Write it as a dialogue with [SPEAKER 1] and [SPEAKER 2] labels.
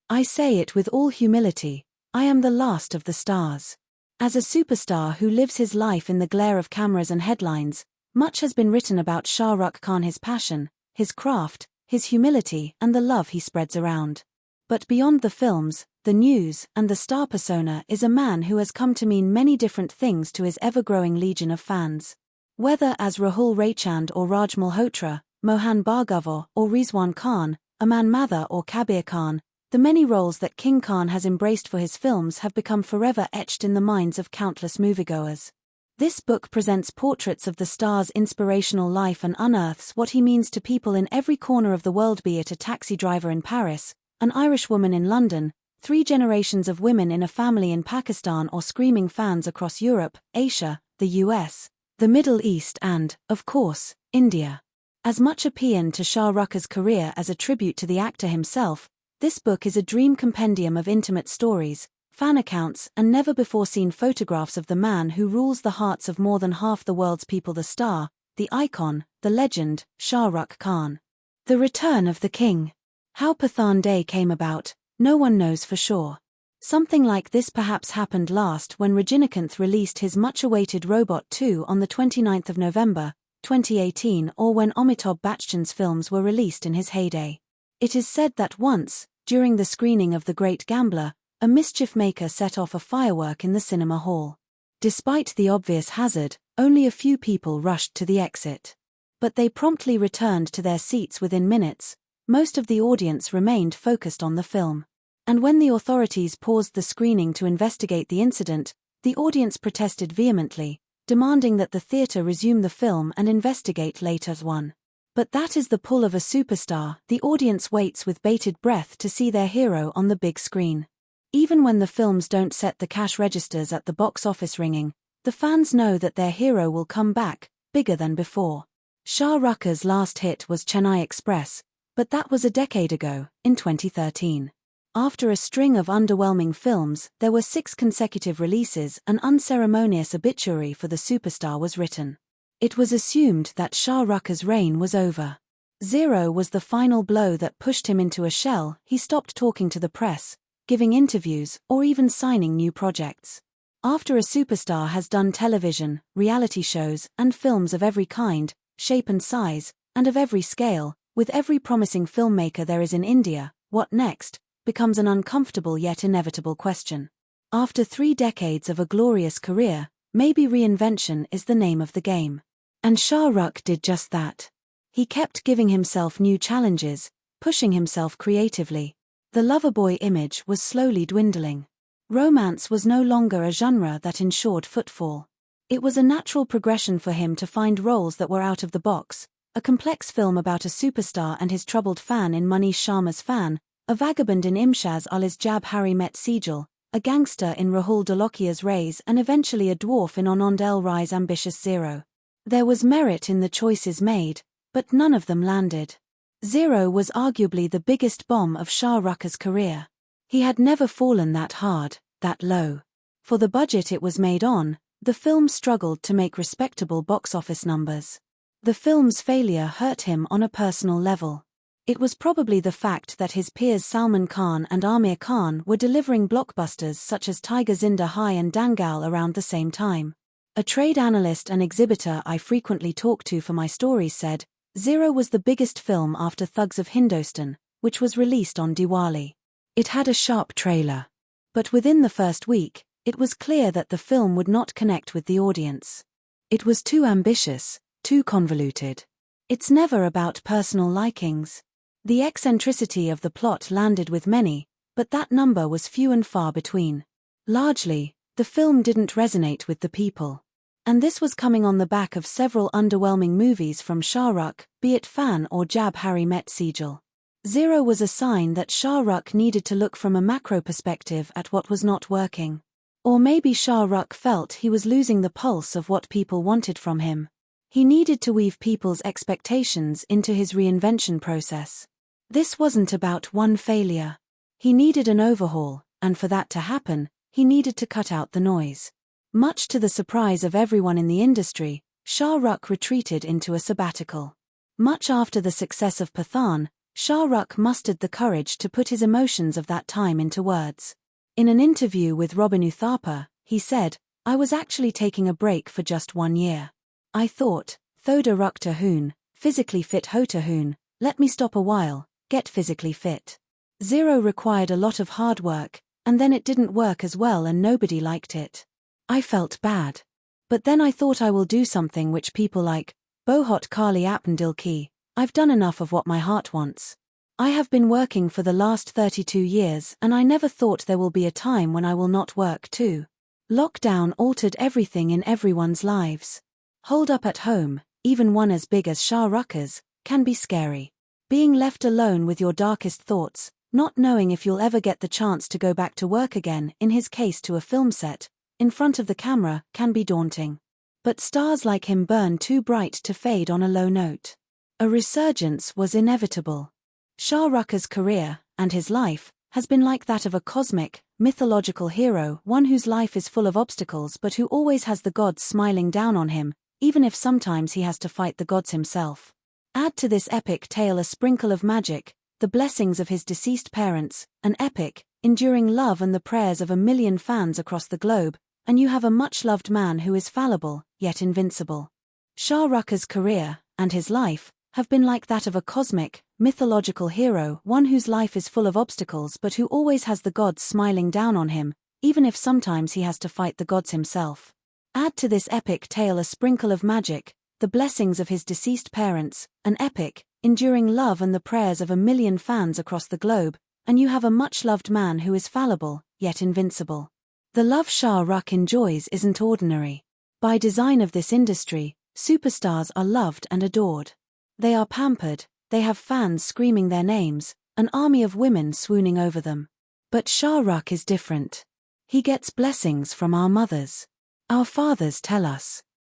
[SPEAKER 1] I say it with all humility, I am the last of the stars. As a superstar who lives his life in the glare of cameras and headlines, much has been written about Shah Rukh Khan, his passion, his craft, his humility, and the love he spreads around. But beyond the films, the news, and the star persona is a man who has come to mean many different things to his ever-growing legion of fans. Whether as Rahul Raichand or Raj Malhotra, Mohan Bhargava or Rizwan Khan, Aman Mathur or Kabir Khan, the many roles that King Khan has embraced for his films have become forever etched in the minds of countless moviegoers. This book presents portraits of the star's inspirational life and unearths what he means to people in every corner of the world, be it a taxi driver in Paris, an Irish woman in London, 3 generations of women in a family in Pakistan, or screaming fans across Europe, Asia, the US, the Middle East and, of course, India. As much a paean to Shah Rukh's career as a tribute to the actor himself, this book is a dream compendium of intimate stories, fan accounts, and never-before-seen photographs of the man who rules the hearts of more than half the world's people, the star, the icon, the legend, Shah Rukh Khan. The Return of the King. How Pathan Day came about, no one knows for sure. Something like this perhaps happened last when Rajinikanth released his much-awaited Robot 2 on the 29th of November, 2018, or when Amitabh Bachchan's films were released in his heyday. It is said that once, during the screening of The Great Gambler, a mischief maker set off a firework in the cinema hall. Despite the obvious hazard, only a few people rushed to the exit. But they promptly returned to their seats within minutes. Most of the audience remained focused on the film. And when the authorities paused the screening to investigate the incident, the audience protested vehemently, demanding that the theater resume the film and investigate later. But that is the pull of a superstar. The audience waits with bated breath to see their hero on the big screen. Even when the films don't set the cash registers at the box office ringing, the fans know that their hero will come back, bigger than before. Shah Rukh's last hit was Chennai Express, but that was a decade ago, in 2013. After a string of underwhelming films, there were 6 consecutive releases. An unceremonious obituary for the superstar was written. It was assumed that Shah Rukh's reign was over. Zero was the final blow that pushed him into a shell. He stopped talking to the press, giving interviews, or even signing new projects. After a superstar has done television, reality shows, and films of every kind, shape and size, and of every scale, with every promising filmmaker there is in India, what next, becomes an uncomfortable yet inevitable question. After 3 decades of a glorious career, maybe reinvention is the name of the game. And Shah Rukh did just that. He kept giving himself new challenges, pushing himself creatively. The loverboy image was slowly dwindling. Romance was no longer a genre that ensured footfall. It was a natural progression for him to find roles that were out of the box, a complex film about a superstar and his troubled fan in Manish Sharma's Fan, a vagabond in Imtiaz Ali's Jab Harry Met Sejal, a gangster in Rahul Dolokia's Rays, and eventually a dwarf in Anand L. Rai's Ambitious Zero. There was merit in the choices made, but none of them landed. Zero was arguably the biggest bomb of Shah Rukh's career. He had never fallen that hard, that low. For the budget it was made on, the film struggled to make respectable box office numbers. The film's failure hurt him on a personal level. It was probably the fact that his peers Salman Khan and Aamir Khan were delivering blockbusters such as Tiger Zinda Hai and Dangal around the same time. A trade analyst and exhibitor I frequently talk to for my stories said, Zero was the biggest film after Thugs of Hindostan, which was released on Diwali. It had a sharp trailer. But within the first week, it was clear that the film would not connect with the audience. It was too ambitious, too convoluted. It's never about personal likings. The eccentricity of the plot landed with many, but that number was few and far between. Largely, the film didn't resonate with the people. And this was coming on the back of several underwhelming movies from Shah Rukh, be it Fan or Jab Harry Met Sejal. Zero was a sign that Shah Rukh needed to look from a macro perspective at what was not working. Or maybe Shah Rukh felt he was losing the pulse of what people wanted from him. He needed to weave people's expectations into his reinvention process. This wasn't about one failure. He needed an overhaul, and for that to happen, he needed to cut out the noise. Much to the surprise of everyone in the industry, Shah Rukh retreated into a sabbatical. Much after the success of Pathan, Shah Rukh mustered the courage to put his emotions of that time into words. In an interview with Robin Uthappa, he said, "I was actually taking a break for just 1 year. I thought, Thoda Rukh Khun, physically fit Hota Khun, let me stop a while, get physically fit. Zero required a lot of hard work, and then it didn't work as well and nobody liked it. I felt bad. But then I thought I will do something which people like, Bohot Kali Apandil Ki, I've done enough of what my heart wants. I have been working for the last 32 years and I never thought there will be a time when I will not work too." Lockdown altered everything in everyone's lives. Hold up at home, even one as big as Shah Rukh's, can be scary. Being left alone with your darkest thoughts, not knowing if you'll ever get the chance to go back to work again, in his case to a film set, in front of the camera, can be daunting. But stars like him burn too bright to fade on a low note. A resurgence was inevitable. Shah Rukh's career, and his life, has been like that of a cosmic, mythological hero, one whose life is full of obstacles but who always has the gods smiling down on him, even if sometimes he has to fight the gods himself. Add to this epic tale a sprinkle of magic, the blessings of his deceased parents, an epic, enduring love and the prayers of 1 million fans across the globe, and you have a much-loved man who is fallible, yet invincible. Shah Rukh's career, and his life, have been like that of a cosmic, mythological hero, one whose life is full of obstacles but who always has the gods smiling down on him, even if sometimes he has to fight the gods himself. Add to this epic tale a sprinkle of magic, the blessings of his deceased parents, an epic, enduring love and the prayers of 1 million fans across the globe, and you have a much-loved man who is fallible, yet invincible. The love Shah Rukh enjoys isn't ordinary. By design of this industry, superstars are loved and adored. They are pampered, they have fans screaming their names, an army of women swooning over them. But Shah Rukh is different. He gets blessings from our mothers. Our fathers tell us,